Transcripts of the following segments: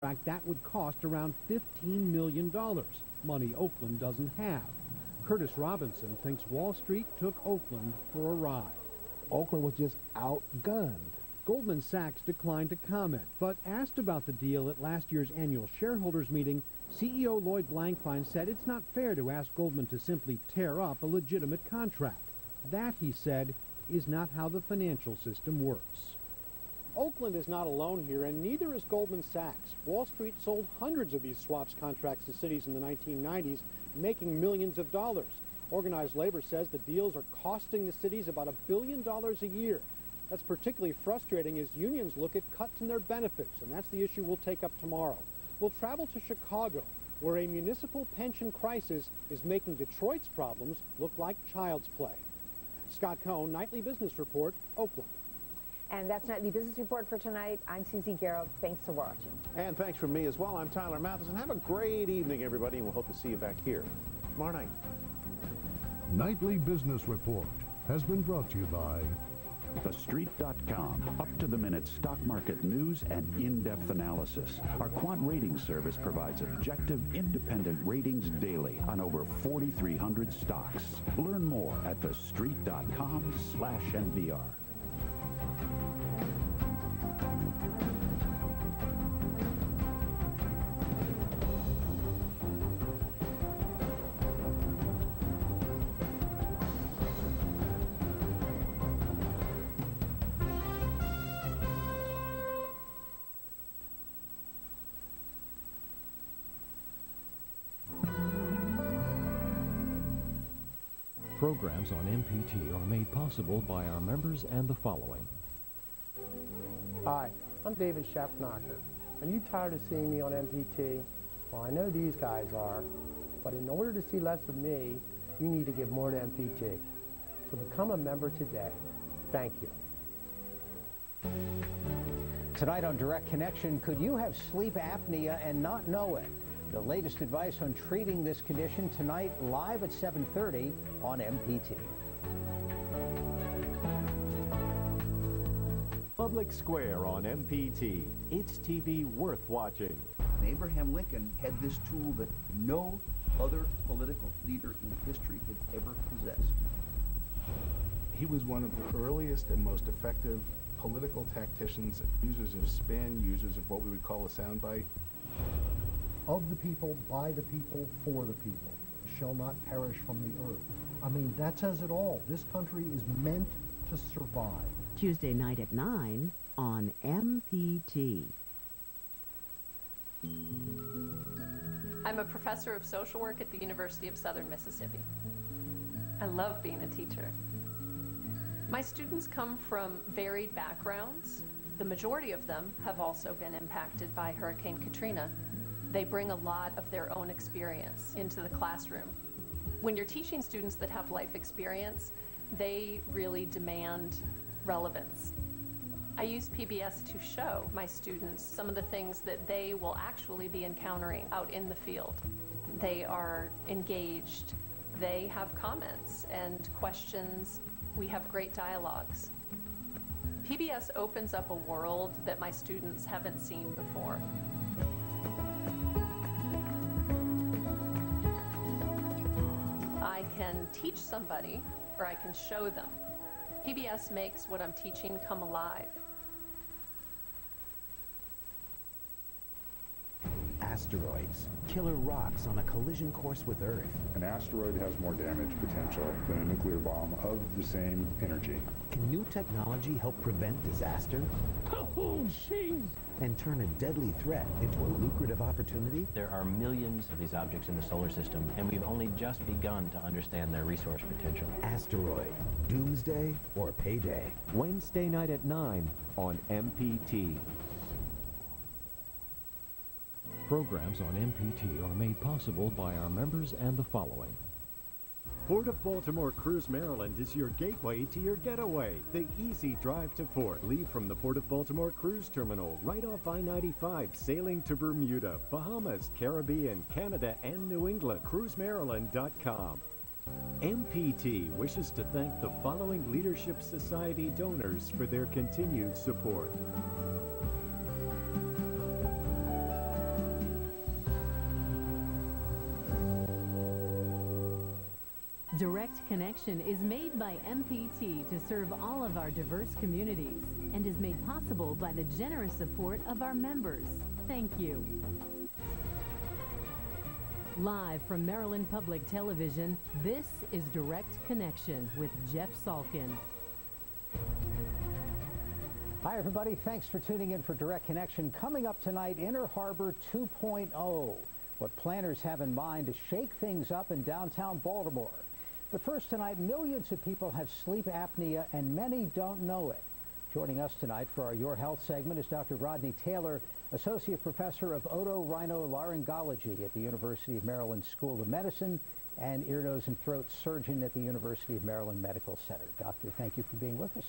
that would cost around $15 million, money Oakland doesn't have. Curtis Robinson thinks Wall Street took Oakland for a ride. Oakland was just outgunned. Goldman Sachs declined to comment, but asked about the deal at last year's annual shareholders meeting, CEO Lloyd Blankfein said it's not fair to ask Goldman to simply tear up a legitimate contract. That, he said, is not how the financial system works. Oakland is not alone here, and neither is Goldman Sachs. Wall Street sold hundreds of these swaps contracts to cities in the 1990s, making millions of dollars. Organized labor says the deals are costing the cities about $1 billion a year. That's particularly frustrating as unions look at cuts in their benefits, and that's the issue we'll take up tomorrow. We'll travel to Chicago, where a municipal pension crisis is making Detroit's problems look like child's play. Scott Cohn, Nightly Business Report, Oakland. And that's Nightly Business Report for tonight. I'm Susie Garrow. Thanks for watching. And thanks from me as well. I'm Tyler Mathison. Have a great evening, everybody, and we'll hope to see you back here tomorrow night. Nightly Business Report has been brought to you by TheStreet.com. Up-to-the-minute stock market news and in-depth analysis. Our quant rating service provides objective, independent ratings daily on over 4,300 stocks. Learn more at TheStreet.com/NBR. Programs on MPT are made possible by our members and the following. Hi, I'm David Schaffnacher. Are you tired of seeing me on MPT? Well, I know these guys are, but in order to see less of me, you need to give more to MPT. So become a member today. Thank you. Tonight on Direct Connection, could you have sleep apnea and not know it? The latest advice on treating this condition tonight, live at 7:30 on MPT. Public Square on MPT. It's TV worth watching. Abraham Lincoln had this tool that no other political leader in history had ever possessed. He was one of the earliest and most effective political tacticians, users of spin, users of what we would call a soundbite. Of the people, by the people, for the people, shall not perish from the earth. I mean, that says it all. This country is meant to survive. Tuesday night at 9 on MPT. I'm a professor of social work at the University of Southern Mississippi. I love being a teacher. My students come from varied backgrounds. The majority of them have also been impacted by Hurricane Katrina. They bring a lot of their own experience into the classroom. When you're teaching students that have life experience, they really demand relevance. I use PBS to show my students some of the things that they will actually be encountering out in the field. They are engaged, they have comments and questions, we have great dialogues. PBS opens up a world that my students haven't seen before. I can teach somebody, or I can show them. PBS makes what I'm teaching come alive. Asteroids, killer rocks on a collision course with Earth. An asteroid has more damage potential than a nuclear bomb of the same energy. Can new technology help prevent disaster? Oh, jeez! And turn a deadly threat into a lucrative opportunity? There are millions of these objects in the solar system, and we've only just begun to understand their resource potential. Asteroid, doomsday, or payday? Wednesday night at 9 on MPT. Programs on MPT are made possible by our members and the following. Port of Baltimore Cruise Maryland is your gateway to your getaway. The easy drive to port. Leave from the Port of Baltimore Cruise Terminal right off I-95, sailing to Bermuda, Bahamas, Caribbean, Canada, and New England. CruiseMaryland.com. MPT wishes to thank the following Leadership Society donors for their continued support. Direct Connection is made by MPT to serve all of our diverse communities and is made possible by the generous support of our members. Thank you. Live from Maryland Public Television, this is Direct Connection with Jeff Salkin. Hi, everybody. Thanks for tuning in for Direct Connection. Coming up tonight, Inner Harbor 2.0, what planners have in mind to shake things up in downtown Baltimore. But first tonight, millions of people have sleep apnea, and many don't know it. Joining us tonight for our Your Health segment is Dr. Rodney Taylor, Associate Professor of Otorhinolaryngology at the University of Maryland School of Medicine and ear, nose, and throat surgeon at the University of Maryland Medical Center. Doctor, thank you for being with us.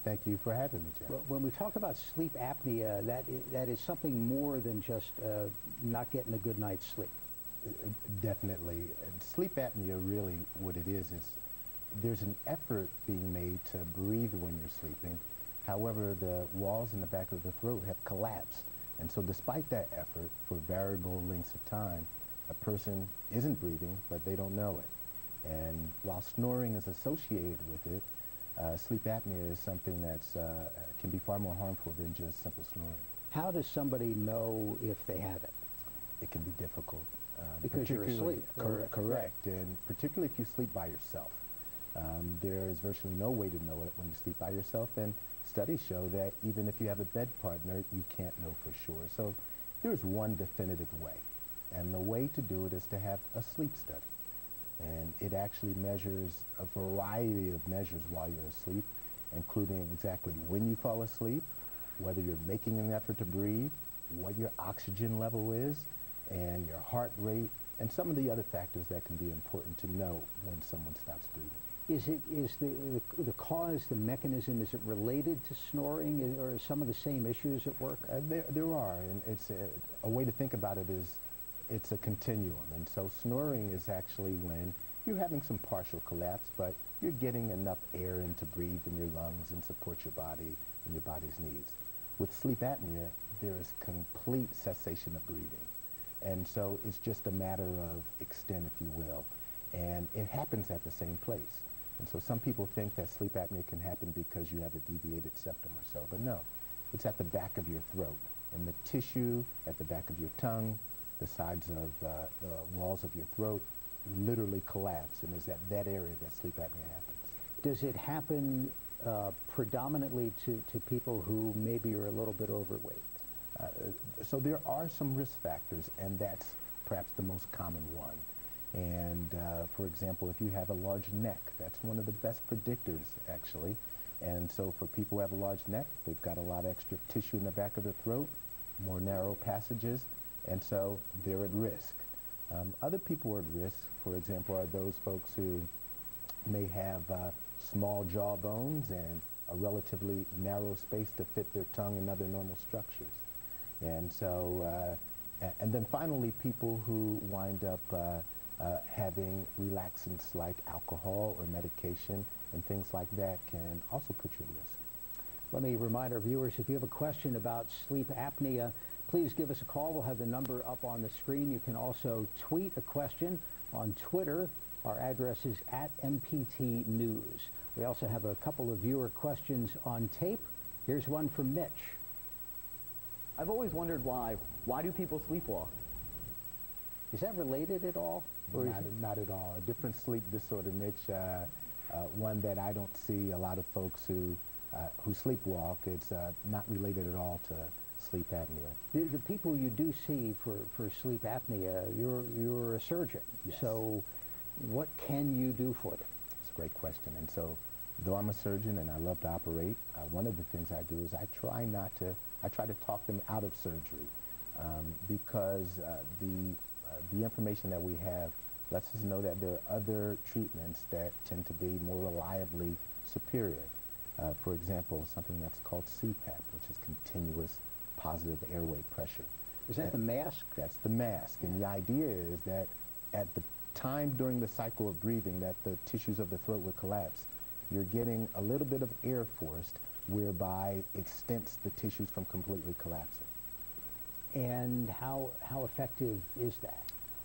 Thank you for having me, Jeff. Well, when we talk about sleep apnea, that is something more than just not getting a good night's sleep. Definitely. Sleep apnea, really what it is there's an effort being made to breathe when you're sleeping. However, the walls in the back of the throat have collapsed. And so despite that effort, for variable lengths of time, a person isn't breathing, but they don't know it. And while snoring is associated with it, sleep apnea is something that can be far more harmful than just simple snoring. How does somebody know if they have it? It can be difficult. Because you're asleep. Correct. And particularly if you sleep by yourself. There is virtually no way to know it when you sleep by yourself. And studies show that even if you have a bed partner, you can't know for sure. So there's one definitive way. And the way to do it is to have a sleep study. And it actually measures a variety of measures while you're asleep, including exactly when you fall asleep, whether you're making an effort to breathe, what your oxygen level is, and your heart rate, and some of the other factors that can be important to know when someone stops breathing. Is the cause, the mechanism, is it related to snoring, or are some of the same issues at work? There are, and it's a way to think about it is it's a continuum. And so snoring is actually when you're having some partial collapse, but you're getting enough air in to breathe in your lungs and support your body and your body's needs. With sleep apnea, there is complete cessation of breathing. And so it's just a matter of extent, if you will. And it happens at the same place. And so some people think that sleep apnea can happen because you have a deviated septum or so, but no. It's at the back of your throat, and the tissue at the back of your tongue, the sides of the walls of your throat literally collapse, and it's at that area that sleep apnea happens. Does it happen predominantly to people who maybe are a little bit overweight? So there are some risk factors, and that's perhaps the most common one. And for example, if you have a large neck, that's one of the best predictors, actually. And so for people who have a large neck, they've got a lot of extra tissue in the back of the throat, more narrow passages, and so they're at risk. Other people at risk, for example, are those folks who may have small jaw bones and a relatively narrow space to fit their tongue and other normal structures. And so, and then finally, people who wind up having relaxants like alcohol or medication and things like that can also put you at risk. Let me remind our viewers, if you have a question about sleep apnea, please give us a call. We'll have the number up on the screen. You can also tweet a question on Twitter. Our address is @MPT News. We also have a couple of viewer questions on tape. Here's one from Mitch. I've always wondered why. Why do people sleepwalk? Is that related at all? Or Not at all. A different sleep disorder, Mitch. One that I don't see a lot of folks who sleepwalk. It's not related at all to sleep apnea. The people you do see for sleep apnea, you're a surgeon. Yes. So what can you do for them? It's a great question. And so though I'm a surgeon and I love to operate, one of the things I do is I try to talk them out of surgery because the information that we have lets us know that there are other treatments that tend to be more reliably superior. For example, something that's called CPAP, which is continuous positive airway pressure. Is that the mask? That's the mask. And the idea is that at the time during the cycle of breathing that the tissues of the throat would collapse, you're getting a little bit of air forced whereby it stents the tissues from completely collapsing. And how effective is that?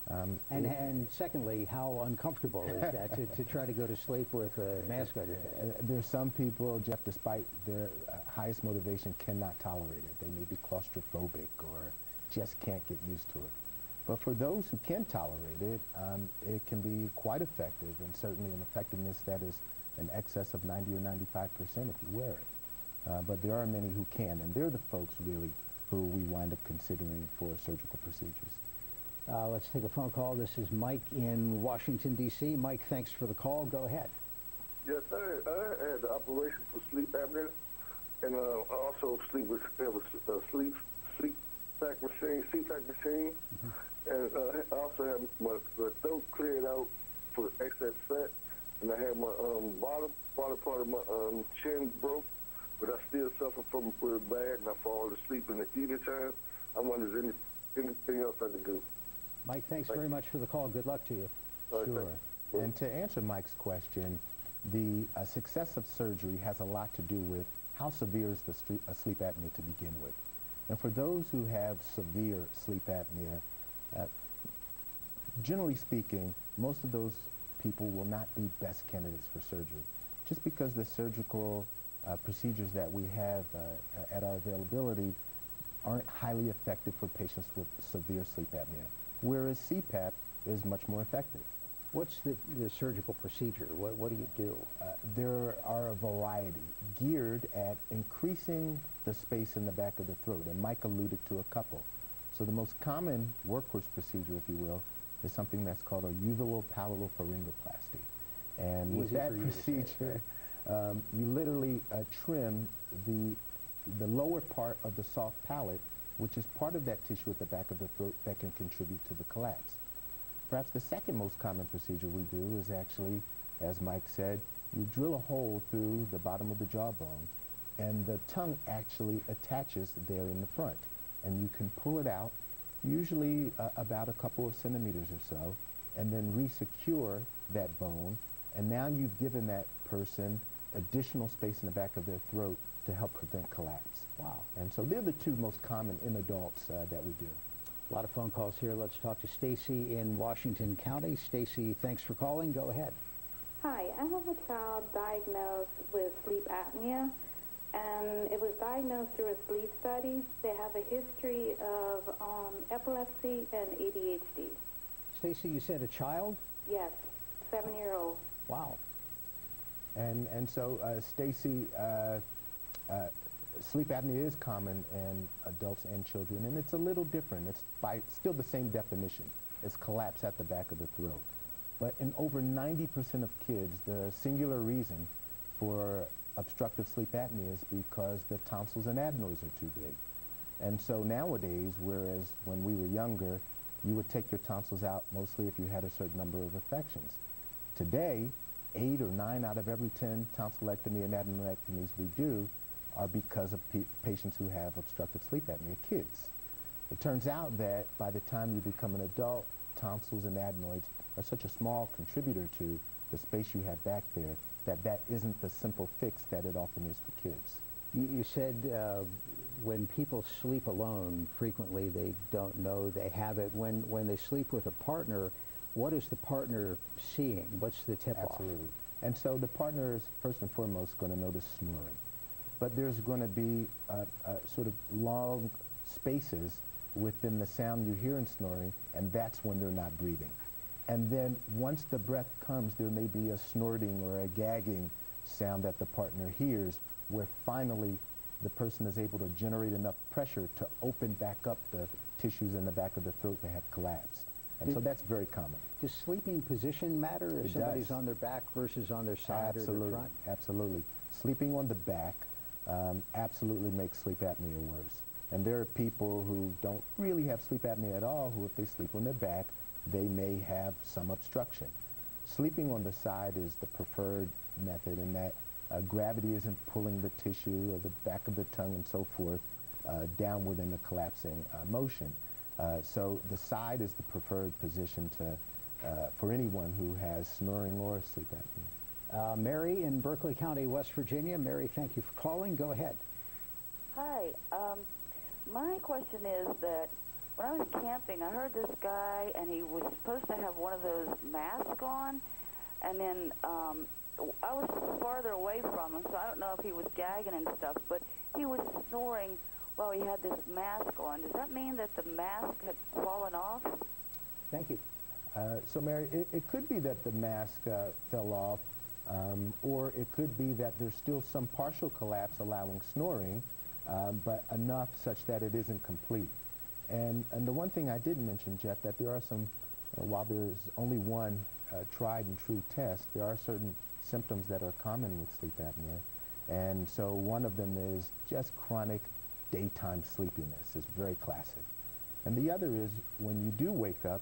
And secondly, how uncomfortable is that to try to go to sleep with a mask on your head? There's some people, Jeff, despite their highest motivation, cannot tolerate it. They may be claustrophobic or just can't get used to it. But for those who can tolerate it, it can be quite effective, and certainly an effectiveness that is in excess of 90 or 95% if you wear it. But there are many who can, and they're the folks really who we wind up considering for surgical procedures. Let's take a phone call. This is Mike in Washington, D.C. Mike, thanks for the call. Go ahead. Yes, I had the operation for sleep apnea, and I also sleep with a sleep pack machine, CPAP machine, and I also have my throat cleared out for excess fat, and I had my bottom part of my chin broke, but I still suffer from it really bad, and I fall asleep in the evening time. I wonder if there's anything else I can do. Mike, thanks very much for the call. Good luck to you. Sure. And to answer Mike's question, the success of surgery has a lot to do with how severe is the sleep apnea to begin with. And for those who have severe sleep apnea, generally speaking, most of those people will not be best candidates for surgery, just because the surgical procedures that we have at our availability aren't highly effective for patients with severe sleep apnea, whereas CPAP is much more effective. What's the surgical procedure? What do you do? There are a variety geared at increasing the space in the back of the throat, and Mike alluded to a couple. So the most common workhorse procedure, if you will, is something that's called a uvulo-palatal-pharyngoplasty. And with that procedure, you literally trim the lower part of the soft palate, which is part of that tissue at the back of the throat that can contribute to the collapse. Perhaps the second most common procedure we do is actually, as Mike said, you drill a hole through the bottom of the jawbone, and the tongue actually attaches there in the front. And you can pull it out, usually about a couple of centimeters or so, and then re-secure that bone. And now you've given that person additional space in the back of their throat to help prevent collapse. Wow. And so they're the two most common in adults that we do. A lot of phone calls here. Let's talk to Stacy in Washington County. Stacy, thanks for calling. Go ahead. Hi, I have a child diagnosed with sleep apnea, and it was diagnosed through a sleep study. They have a history of epilepsy and ADHD. Stacy, you said a child? Yes, 7-year-old. Wow. And so, Stacy, sleep apnea is common in adults and children, and it's a little different. It's by still the same definition. It's collapse at the back of the throat. But in over 90% of kids, the singular reason for obstructive sleep apnea is because the tonsils and adenoids are too big. And so nowadays, whereas when we were younger, you would take your tonsils out mostly if you had a certain number of infections. Today, 8 or 9 out of every 10 tonsillectomy and adenoctomies we do are because of patients who have obstructive sleep apnea, kids. It turns out that by the time you become an adult, tonsils and adenoids are such a small contributor to the space you have back there that isn't the simple fix that it often is for kids. You said when people sleep alone, frequently they don't know they have it. When they sleep with a partner, what is the partner seeing? What's the tip-off? Absolutely. And so the partner is first and foremost going to notice snoring. But there's going to be sort of long spaces within the sound you hear in snoring, and that's when they're not breathing. And then once the breath comes, there may be a snorting or a gagging sound that the partner hears, where finally the person is able to generate enough pressure to open back up the tissues in the back of the throat that have collapsed. And so that's very common. Does sleeping position matter if somebody's on their back versus on their side or their front? Absolutely. Sleeping on the back absolutely makes sleep apnea worse. And there are people who don't really have sleep apnea at all, who if they sleep on their back, they may have some obstruction. Sleeping on the side is the preferred method in that gravity isn't pulling the tissue or the back of the tongue and so forth downward in a collapsing motion. So the side is the preferred position for anyone who has snoring or sleep apnea. Mary in Berkeley County, West Virginia. Mary, thank you for calling. Go ahead. Hi. My question is that when I was camping, I heard this guy, and he was supposed to have one of those masks on, and then I was farther away from him, so I don't know if he was gagging and stuff, but he was snoring while he had this mask on. Does that mean that the mask had fallen off? Thank you. So, Mary, it could be that the mask fell off, or it could be that there's still some partial collapse allowing snoring, but enough such that it isn't complete. And the one thing I did mention, Jeff, that there are some, while there's only one tried and true test, there are certain symptoms that are common with sleep apnea. And so one of them is just chronic daytime sleepiness. It's very classic. And the other is when you do wake up,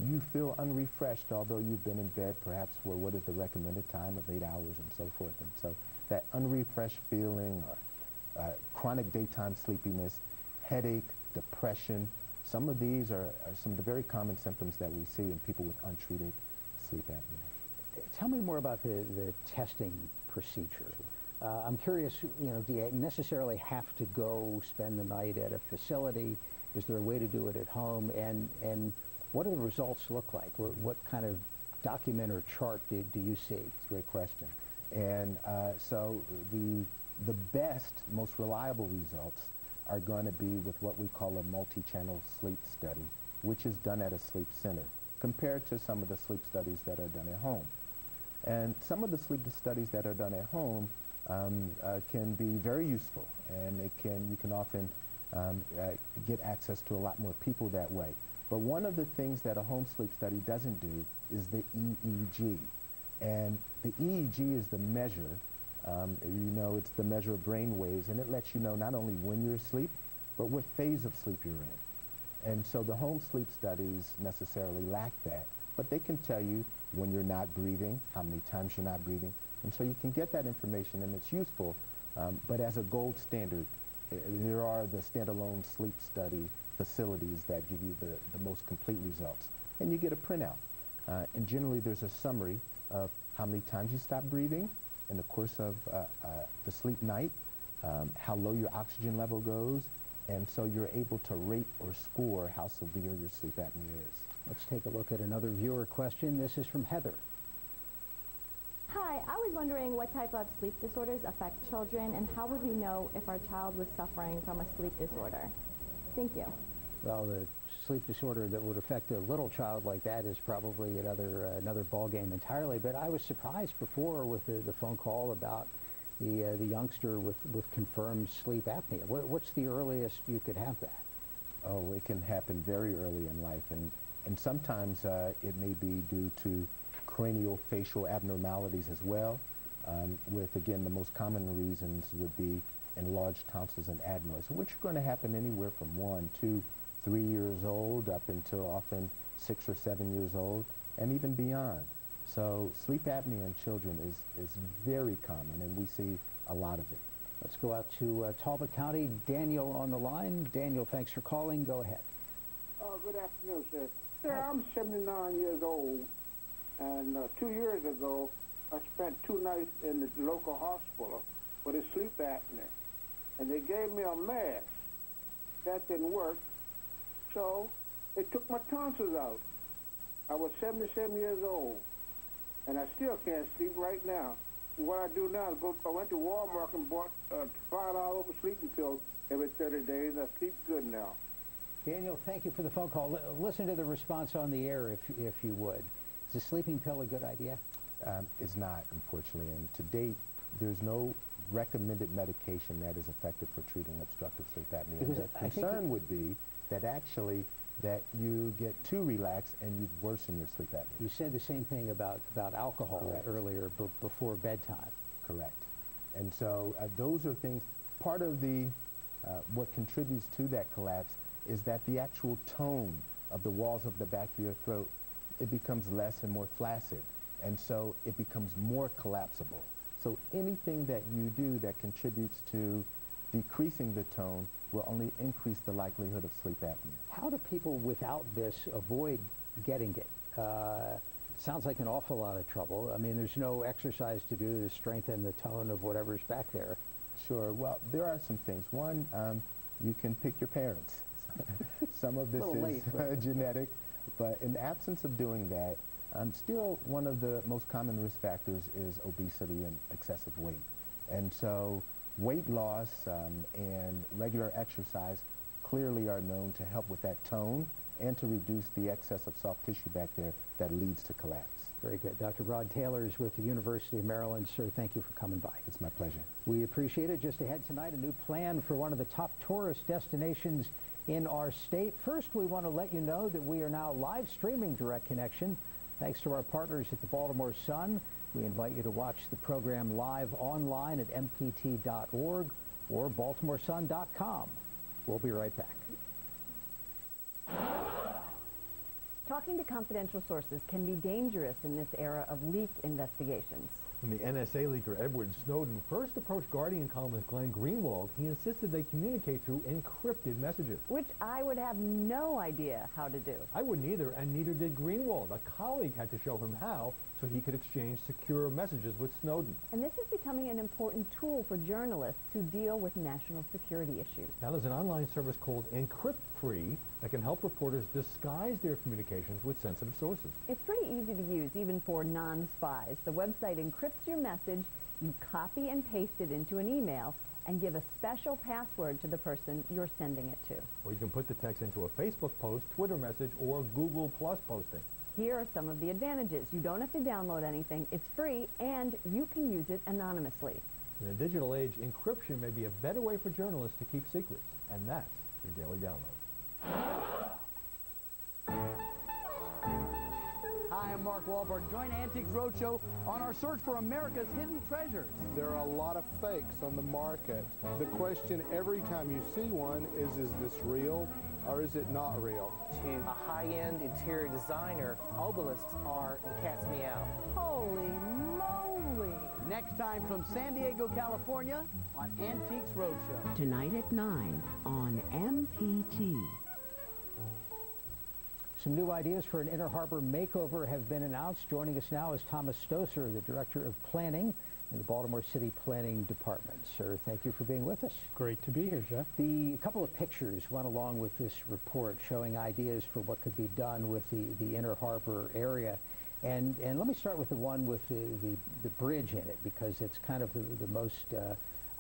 you feel unrefreshed, although you've been in bed perhaps for what is the recommended time of 8 hours and so forth. And so that unrefreshed feeling or chronic daytime sleepiness, headache, depression, some of these are some of the very common symptoms that we see in people with untreated sleep apnea. Tell me more about the testing procedure. I'm curious, do you necessarily have to go spend the night at a facility? Is there a way to do it at home? And what do the results look like? What kind of document or chart do you see? It's a great question. And so the best, most reliable results are going to be with what we call a multi-channel sleep study, which is done at a sleep center, compared to some of the sleep studies that are done at home. And some of the sleep studies that are done at home can be very useful, and you can often get access to a lot more people that way. But one of the things that a home sleep study doesn't do is the EEG. And the EEG is the measure, it's the measure of brain waves, and it lets you know not only when you're asleep, but what phase of sleep you're in. And so the home sleep studies necessarily lack that, but they can tell you when you're not breathing, how many times you're not breathing, and so you can get that information, and it's useful. But as a gold standard, there are the standalone sleep study facilities that give you the most complete results. And you get a printout. And generally there's a summary of how many times you stop breathing in the course of the sleep night, how low your oxygen level goes, and so you're able to rate or score how severe your sleep apnea is. Let's take a look at another viewer question. This is from Heather. Hi, I was wondering what type of sleep disorders affect children, and how would we know if our child was suffering from a sleep disorder? Thank you. Well, the sleep disorder that would affect a little child like that is probably another ball game entirely. But I was surprised before with the phone call about the youngster with confirmed sleep apnea. What's the earliest you could have that? Oh, it can happen very early in life, and sometimes it may be due to craniofacial abnormalities as well, with, again, the most common reasons would be enlarged tonsils and adenoids, which are going to happen anywhere from 1, 2, 3 years old up until often 6 or 7 years old, and even beyond. So sleep apnea in children is very common, and we see a lot of it. Let's go out to Talbot County. Daniel on the line. Daniel, thanks for calling. Go ahead. Good afternoon, sir. Sir, I'm 79 years old, and 2 years ago, I spent 2 nights in the local hospital with a sleep apnea, and they gave me a mask. That didn't work, so they took my tonsils out. I was 77 years old, and I still can't sleep right now. What I do now is I went to Walmart and bought $5 sleeping pills every 30 days. I sleep good now. Daniel, thank you for the phone call. Listen to the response on the air if you would. Is a sleeping pill a good idea? It's not, unfortunately, and to date, there's no recommended medication that is effective for treating obstructive sleep apnea. And the concern would be that actually that you get too relaxed and you worsen your sleep apnea. You said the same thing about alcohol Correct. Earlier before bedtime. Correct. And so those are things, part of the what contributes to that collapse is that the actual tone of the walls of the back of your throat, it becomes less and more flaccid, and so it becomes more collapsible. So anything that you do that contributes to decreasing the tone will only increase the likelihood of sleep apnea. How do people without this avoid getting it? Sounds like an awful lot of trouble. I mean, there's no exercise to do to strengthen the tone of whatever's back there. Sure. Well, there are some things. One, you can pick your parents. some of this is genetic, but in the absence of doing that, still one of the most common risk factors is obesity and excessive weight. And so weight loss and regular exercise clearly are known to help with that tone and to reduce the excess of soft tissue back there that leads to collapse. Very good. Dr. Rod Taylor is with the University of Maryland. Sir, thank you for coming by. It's my pleasure. We appreciate it. Just ahead tonight, a new plan for one of the top tourist destinations in our state. First, we want to let you know that we are now live streaming Direct Connection. Thanks to our partners at the Baltimore Sun. We invite you to watch the program live online at mpt.org or baltimoresun.com. We'll be right back. Talking to confidential sources can be dangerous in this era of leak investigations. When the NSA leaker Edward Snowden first approached Guardian columnist Glenn Greenwald, he insisted they communicate through encrypted messages. Which I would have no idea how to do. I wouldn't either, and neither did Greenwald. A colleague had to show him how so he could exchange secure messages with Snowden. And this is becoming an important tool for journalists to deal with national security issues. Now there's an online service called Encrypt that can help reporters disguise their communications with sensitive sources. It's pretty easy to use, even for non-spies. The website encrypts your message, you copy and paste it into an email, and give a special password to the person you're sending it to. Or you can put the text into a Facebook post, Twitter message, or Google Plus posting. Here are some of the advantages. You don't have to download anything, it's free, and you can use it anonymously. In the digital age, encryption may be a better way for journalists to keep secrets, and that's your daily download. Hi, I'm Mark Wahlberg. Join Antiques Roadshow on our search for America's hidden treasures. There are a lot of fakes on the market. The question every time you see one is this real or is it not real? To a high-end interior designer, obelisks are the cat's meow. Holy moly! Next time from San Diego, California on Antiques Roadshow. Tonight at 9 on MPT. Some new ideas for an Inner Harbor makeover have been announced. Joining us now is Thomas Stosur, the Director of Planning in the Baltimore City Planning Department. Sir, thank you for being with us. Great to be here, Jeff. A couple of pictures went along with this report showing ideas for what could be done with the Inner Harbor area. And let me start with the one with the bridge in it, because it's kind of the most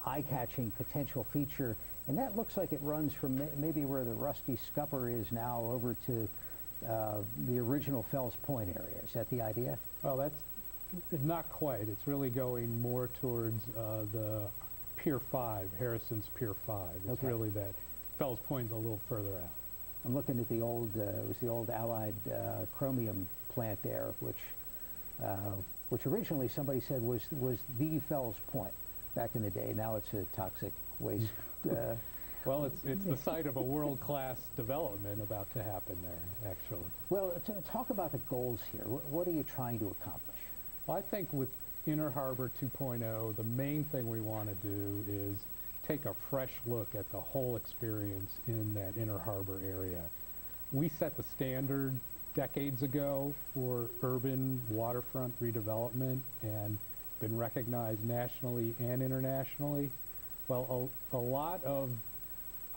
eye-catching potential feature. And that looks like it runs from maybe where the rusty scupper is now over to the original Fells Point area. Is that the idea? Well, that's not quite. It's really going more towards the Pier 5, Harrison's Pier 5. It's really that. Fells Point's a little further out. I'm looking at the old, it was the old Allied chromium plant there, which originally somebody said was the Fells Point back in the day. Now it's a toxic waste. Well, it's the site of a world-class development about to happen there, actually. Well, talk about the goals here. What are you trying to accomplish? Well, I think with Inner Harbor 2.0, the main thing we want to do is take a fresh look at the whole experience in that Inner Harbor area. We set the standard decades ago for urban waterfront redevelopment and been recognized nationally and internationally. Well, a lot of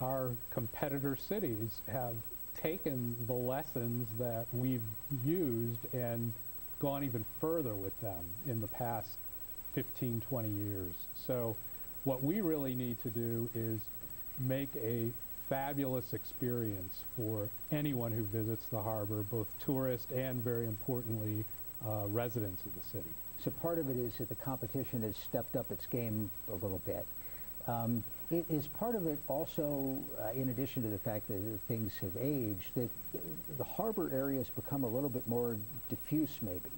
our competitor cities have taken the lessons that we've used and gone even further with them in the past 15, 20 years. So what we really need to do is make a fabulous experience for anyone who visits the harbor, both tourists and, very importantly, residents of the city. So part of it is that the competition has stepped up its game a little bit. Is part of it also, in addition to the fact that things have aged, that the harbor area has become a little bit more diffuse maybe?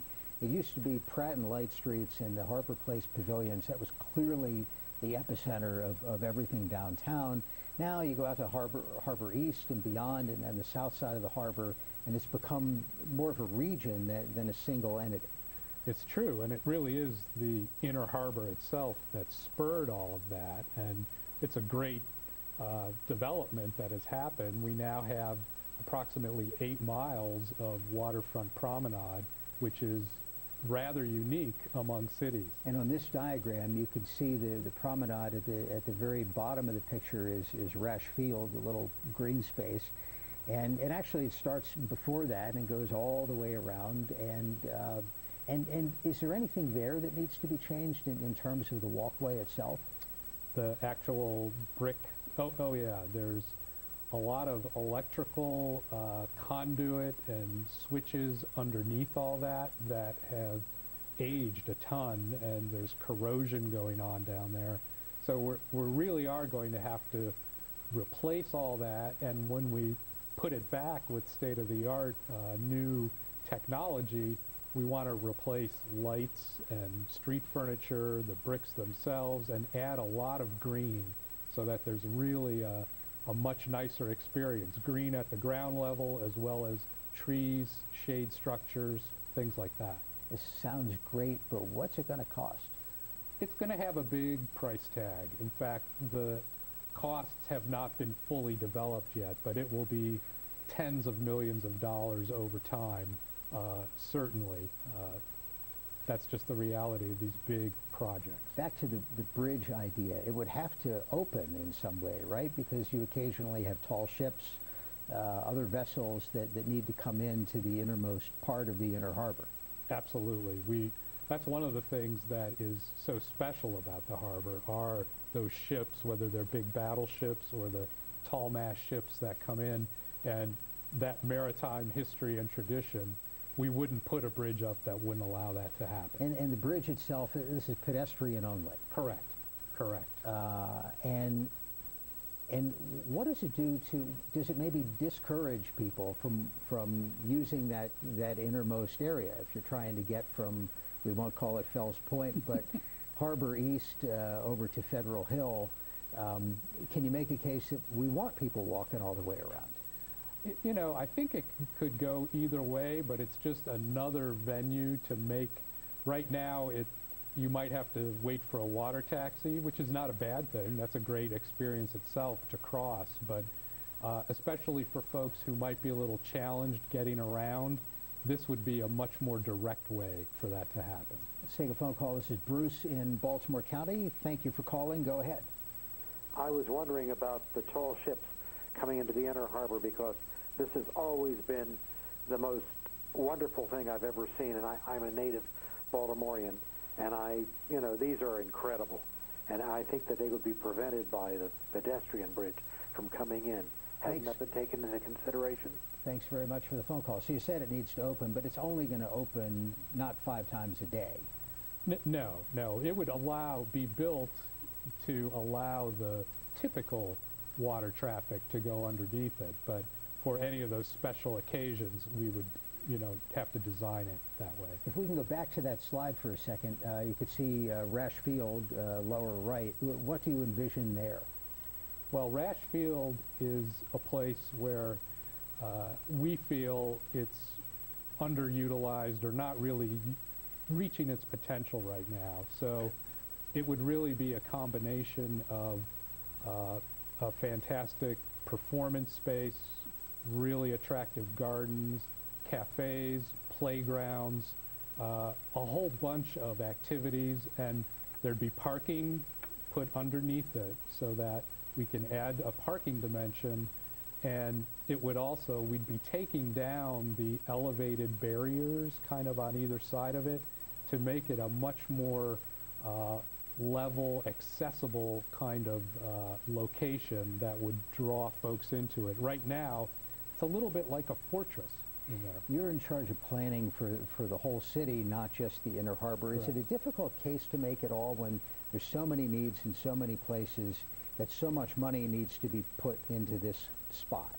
It used to be Pratt and Light Streets and the Harbor Place pavilions. That was clearly the epicenter of everything downtown. Now you go out to Harbor East and beyond and the south side of the harbor, and it's become more of a region than a single entity. It's true, and it really is the Inner Harbor itself that spurred all of that, and it's a great development that has happened. We now have approximately 8 miles of waterfront promenade, which is rather unique among cities. And on this diagram, you can see the promenade at the very bottom of the picture is Rash Field, the little green space. And actually it starts before that and goes all the way around. And is there anything there that needs to be changed in terms of the walkway itself? The actual brick, oh yeah, there's a lot of electrical conduit and switches underneath all that have aged a ton, and there's corrosion going on down there. So we really are going to have to replace all that, and when we put it back with state-of-the-art new technology, we want to replace lights and street furniture, the bricks themselves, and add a lot of green so that there's really a much nicer experience. Green at the ground level, as well as trees, shade structures, things like that. This sounds great, but what's it going to cost? It's going to have a big price tag. In fact, the costs have not been fully developed yet, but it will be tens of millions of dollars over time, certainly. That's just the reality of these big projects. Back to the bridge idea, it would have to open in some way, right? Because you occasionally have tall ships, other vessels that need to come into the innermost part of the inner harbor. Absolutely. That's one of the things that is so special about the harbor are those ships, whether they're big battleships or the tall mast ships that come in, and that maritime history and tradition. We wouldn't put a bridge up that wouldn't allow that to happen. And the bridge itself, this is pedestrian only. Correct. And what does it do does it maybe discourage people from using that innermost area? If you're trying to get from, we won't call it Fells Point, but Harbor East over to Federal Hill, can you make a case that we want people walking all the way around? You know, I think it could go either way, but it's just another venue to make. Right now, you might have to wait for a water taxi, which is not a bad thing. That's a great experience itself to cross, but especially for folks who might be a little challenged getting around, this would be a much more direct way for that to happen. Let's take a phone call. This is Bruce in Baltimore County. Thank you for calling. Go ahead. I was wondering about the tall ships coming into the inner harbor, because this has always been the most wonderful thing I've ever seen, and I'm a native Baltimorean, and these are incredible, and I think that they would be prevented by the pedestrian bridge from coming in. Hasn't that been taken into consideration? Thanks very much for the phone call. So you said it needs to open, but it's only going to open not 5 times a day. No. It would be built to allow the typical water traffic to go underneath it, but for any of those special occasions, we would, have to design it that way. If we can go back to that slide for a second, you could see Rash Field, lower right. What do you envision there? Well, Rash Field is a place where we feel it's underutilized or not really reaching its potential right now. So it would really be a combination of a fantastic performance space, really attractive gardens, cafes, playgrounds, a whole bunch of activities, and there'd be parking put underneath it so that we can add a parking dimension, and it would also, we'd be taking down the elevated barriers kind of on either side of it to make it a much more level, accessible kind of location that would draw folks into it. Right now, it's a little bit like a fortress in there. You're in charge of planning for the whole city, not just the inner harbor. Is it a difficult case to make it all when there's so many needs in so many places that so much money needs to be put into this spot?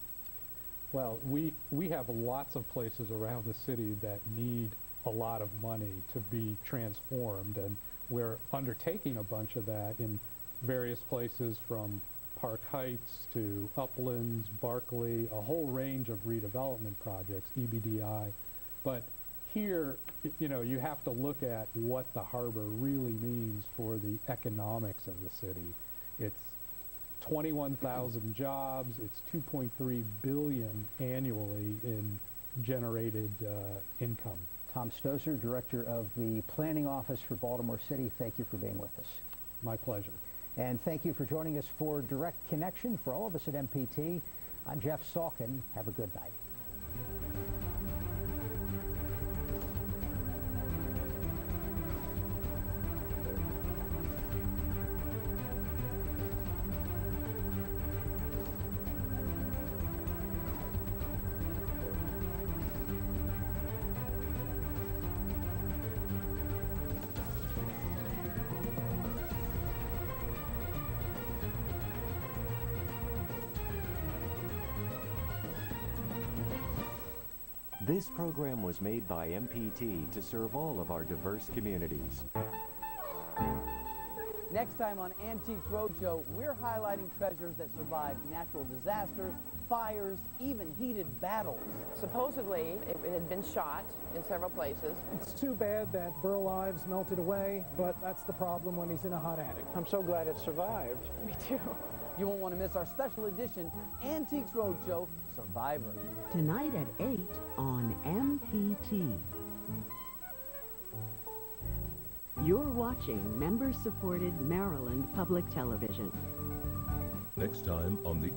Well, we have lots of places around the city that need a lot of money to be transformed, and we're undertaking a bunch of that in various places from Park Heights to Uplands, Barclay, a whole range of redevelopment projects, EBDI. But here, you have to look at what the harbor really means for the economics of the city. It's 21,000 jobs. It's $2.3 billion annually in generated income. Tom Stosur, Director of the Planning Office for Baltimore City, thank you for being with us. My pleasure. And thank you for joining us for Direct Connection. For all of us at MPT, I'm Jeff Salkin. Have a good night. This program was made by MPT to serve all of our diverse communities. Next time on Antiques Roadshow, we're highlighting treasures that survived natural disasters, fires, even heated battles. Supposedly, it had been shot in several places. It's too bad that Burl Ives melted away, but that's the problem when he's in a hot attic. I'm so glad it survived. Me too. You won't want to miss our special edition Antiques Roadshow Survivor. Tonight at 8 on MPT. You're watching member-supported Maryland Public Television. Next time on the